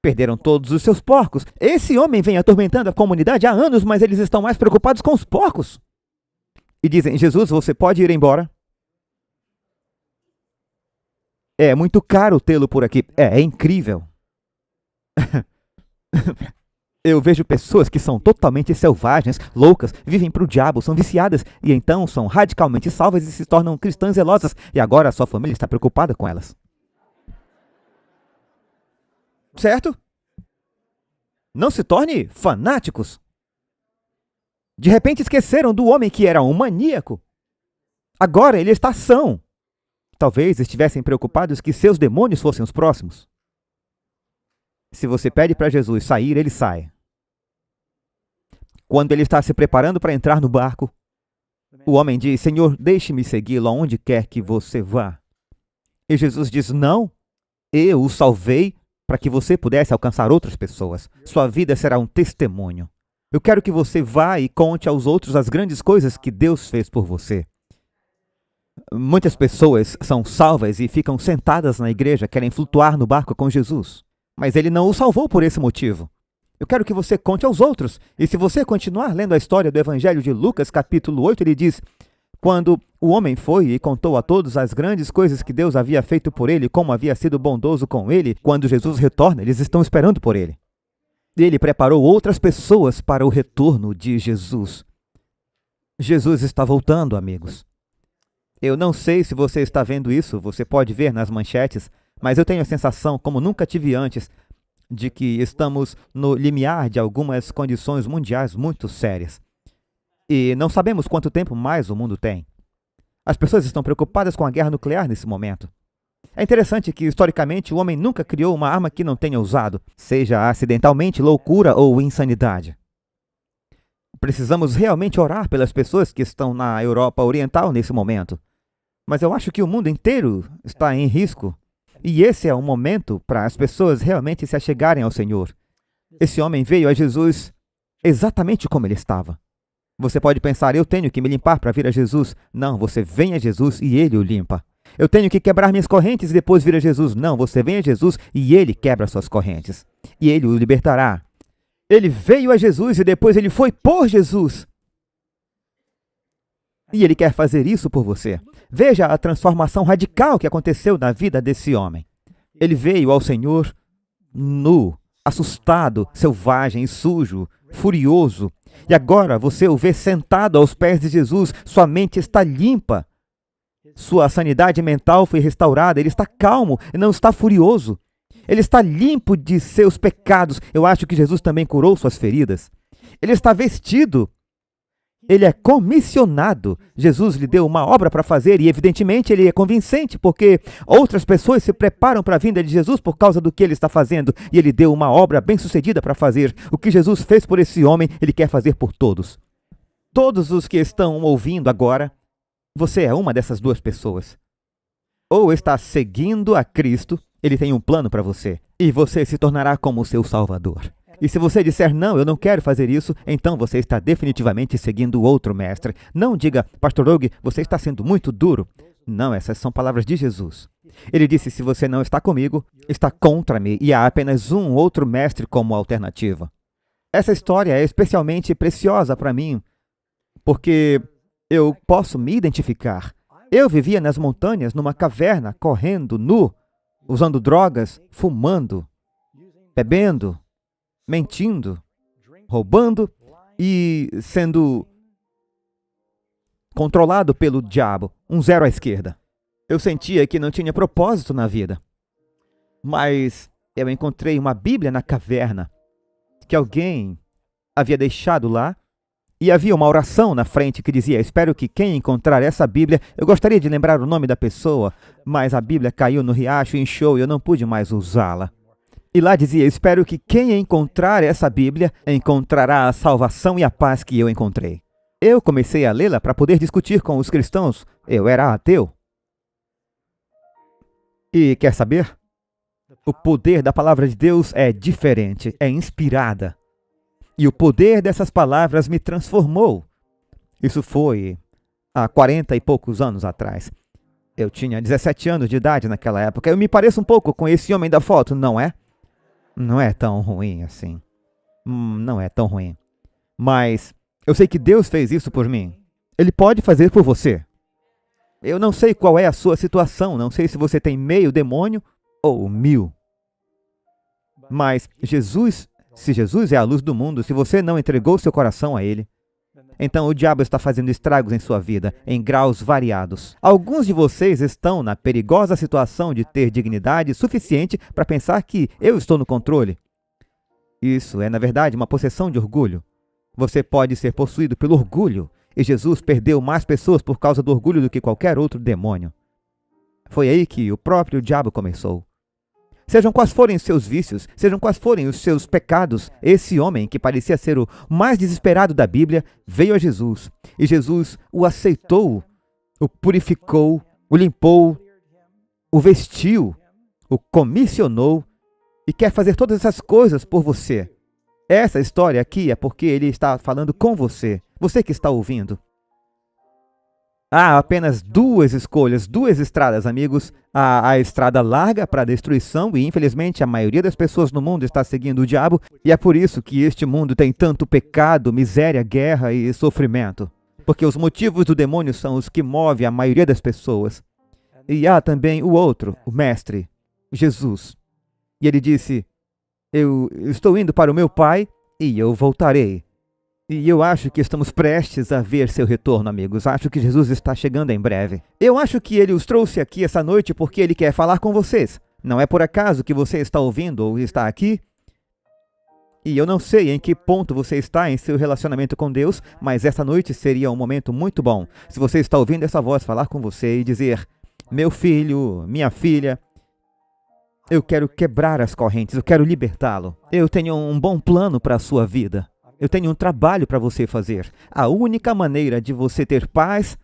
Perderam todos os seus porcos. Esse homem vem atormentando a comunidade há anos, mas eles estão mais preocupados com os porcos. E dizem: Jesus, você pode ir embora? É muito caro tê-lo por aqui. É incrível. Eu vejo pessoas que são totalmente selvagens, loucas, vivem para o diabo, são viciadas e então são radicalmente salvas e se tornam cristãs zelosas e agora a sua família está preocupada com elas. Certo? Não se torne fanáticos. De repente esqueceram do homem que era um maníaco. Agora ele está são. Talvez estivessem preocupados que seus demônios fossem os próximos. Se você pede para Jesus sair, ele sai. Quando ele está se preparando para entrar no barco, o homem diz: Senhor, deixe-me segui-lo aonde quer que você vá. E Jesus diz: não, eu o salvei para que você pudesse alcançar outras pessoas. Sua vida será um testemunho. Eu quero que você vá e conte aos outros as grandes coisas que Deus fez por você. Muitas pessoas são salvas e ficam sentadas na igreja, querem flutuar no barco com Jesus. Mas ele não o salvou por esse motivo. Eu quero que você conte aos outros. E se você continuar lendo a história do Evangelho de Lucas, capítulo 8, ele diz: quando o homem foi e contou a todos as grandes coisas que Deus havia feito por ele, como havia sido bondoso com ele, quando Jesus retorna, eles estão esperando por ele. Ele preparou outras pessoas para o retorno de Jesus. Jesus está voltando, amigos. Eu não sei se você está vendo isso, você pode ver nas manchetes, mas eu tenho a sensação, como nunca tive antes, de que estamos no limiar de algumas condições mundiais muito sérias. E não sabemos quanto tempo mais o mundo tem. As pessoas estão preocupadas com a guerra nuclear nesse momento. É interessante que, historicamente, o homem nunca criou uma arma que não tenha usado, seja acidentalmente, loucura ou insanidade. Precisamos realmente orar pelas pessoas que estão na Europa Oriental nesse momento. Mas eu acho que o mundo inteiro está em risco E esse é o momento para as pessoas realmente se achegarem ao Senhor. Esse homem veio a Jesus exatamente como ele estava. Você pode pensar, eu tenho que me limpar para vir a Jesus. Não, você vem a Jesus e Ele o limpa. Eu tenho que quebrar minhas correntes e depois vir a Jesus. Não, você vem a Jesus e Ele quebra suas correntes. E Ele o libertará. Ele veio a Jesus e depois Ele foi por Jesus. E Ele quer fazer isso por você. Veja a transformação radical que aconteceu na vida desse homem. Ele veio ao Senhor nu, assustado, selvagem e sujo, furioso. E agora você o vê sentado aos pés de Jesus, sua mente está limpa. Sua sanidade mental foi restaurada, ele está calmo e não está furioso. Ele está limpo de seus pecados. Eu acho que Jesus também curou suas feridas. Ele está vestido. Ele é comissionado. Jesus lhe deu uma obra para fazer e, evidentemente, ele é convincente, porque outras pessoas se preparam para a vinda de Jesus por causa do que ele está fazendo. E ele deu uma obra bem-sucedida para fazer. O que Jesus fez por esse homem, ele quer fazer por todos. Todos os que estão ouvindo agora, você é uma dessas duas pessoas. Ou está seguindo a Cristo, ele tem um plano para você, e você se tornará como o seu Salvador. E se você disser, não, eu não quero fazer isso, então você está definitivamente seguindo outro mestre. Não diga, Pastor Doug, você está sendo muito duro. Não, essas são palavras de Jesus. Ele disse, se você não está comigo, está contra-me, e há apenas um outro mestre como alternativa. Essa história é especialmente preciosa para mim, porque eu posso me identificar. Eu vivia nas montanhas, numa caverna, correndo, nu, usando drogas, fumando, bebendo, mentindo, roubando e sendo controlado pelo diabo, um zero à esquerda. Eu sentia que não tinha propósito na vida. Mas eu encontrei uma Bíblia na caverna que alguém havia deixado lá e havia uma oração na frente que dizia, espero que quem encontrar essa Bíblia, eu gostaria de lembrar o nome da pessoa, mas a Bíblia caiu no riacho, inchou e eu não pude mais usá-la. E lá dizia, espero que quem encontrar essa Bíblia encontrará a salvação e a paz que eu encontrei. Eu comecei a lê-la para poder discutir com os cristãos. Eu era ateu. E quer saber? O poder da palavra de Deus é diferente, é inspirada. E o poder dessas palavras me transformou. Isso foi há 40 e poucos anos atrás. Eu tinha 17 anos de idade naquela época. Eu me pareço um pouco com esse homem da foto, não é? Não é tão ruim assim. Não é tão ruim. Mas eu sei que Deus fez isso por mim. Ele pode fazer por você. Eu não sei qual é a sua situação. Não sei se você tem meio demônio ou 1000. Mas se Jesus é a luz do mundo, se você não entregou seu coração a Ele, então o diabo está fazendo estragos em sua vida, em graus variados. Alguns de vocês estão na perigosa situação de ter dignidade suficiente para pensar que eu estou no controle. Isso é, na verdade, uma possessão de orgulho. Você pode ser possuído pelo orgulho, e Jesus perdeu mais pessoas por causa do orgulho do que qualquer outro demônio. Foi aí que o próprio diabo começou. Sejam quais forem os seus vícios, sejam quais forem os seus pecados, esse homem, que parecia ser o mais desesperado da Bíblia, veio a Jesus. E Jesus o aceitou, o purificou, o limpou, o vestiu, o comissionou e quer fazer todas essas coisas por você. Essa história aqui é porque ele está falando com você, você que está ouvindo. Há apenas duas escolhas, duas estradas, amigos. Há a estrada larga para a destruição e, infelizmente, a maioria das pessoas no mundo está seguindo o diabo e é por isso que este mundo tem tanto pecado, miséria, guerra e sofrimento. Porque os motivos do demônio são os que movem a maioria das pessoas. E há também o outro, o Mestre, Jesus. E ele disse, eu estou indo para o meu Pai e eu voltarei. E eu acho que estamos prestes a ver seu retorno, amigos. Acho que Jesus está chegando em breve. Eu acho que ele os trouxe aqui essa noite porque ele quer falar com vocês. Não é por acaso que você está ouvindo ou está aqui. E eu não sei em que ponto você está em seu relacionamento com Deus, mas essa noite seria um momento muito bom. Se você está ouvindo essa voz falar com você e dizer, meu filho, minha filha, eu quero quebrar as correntes, eu quero libertá-lo. Eu tenho um bom plano para a sua vida. Eu tenho um trabalho para você fazer. A única maneira de você ter paz,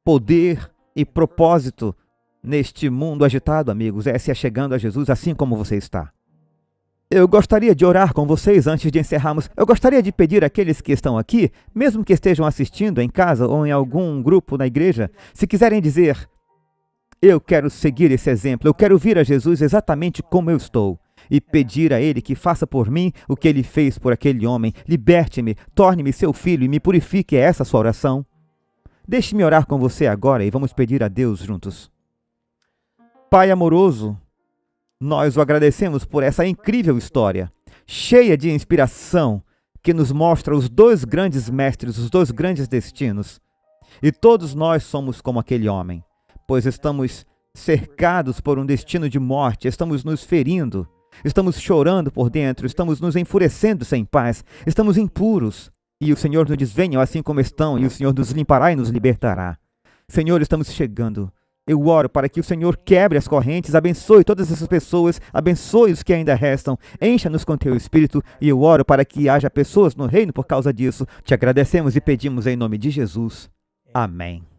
poder e propósito neste mundo agitado, amigos, é se achegando a Jesus assim como você está. Eu gostaria de orar com vocês antes de encerrarmos. Eu gostaria de pedir àqueles que estão aqui, mesmo que estejam assistindo em casa ou em algum grupo na igreja, se quiserem dizer: eu quero seguir esse exemplo, eu quero vir a Jesus exatamente como eu estou, e pedir a Ele que faça por mim o que Ele fez por aquele homem, liberte-me, torne-me seu filho e me purifique. É essa a sua oração? Deixe-me orar com você agora e vamos pedir a Deus juntos. Pai amoroso, nós o agradecemos por essa incrível história, cheia de inspiração, que nos mostra os dois grandes mestres, os dois grandes destinos. E todos nós somos como aquele homem, pois estamos cercados por um destino de morte, estamos nos ferindo, estamos chorando por dentro, estamos nos enfurecendo sem paz, estamos impuros. E o Senhor nos diz: venham assim como estão, e o Senhor nos limpará e nos libertará. Senhor, estamos chegando. Eu oro para que o Senhor quebre as correntes, abençoe todas essas pessoas, abençoe os que ainda restam, encha-nos com teu Espírito, e eu oro para que haja pessoas no reino por causa disso. Te agradecemos e pedimos em nome de Jesus. Amém.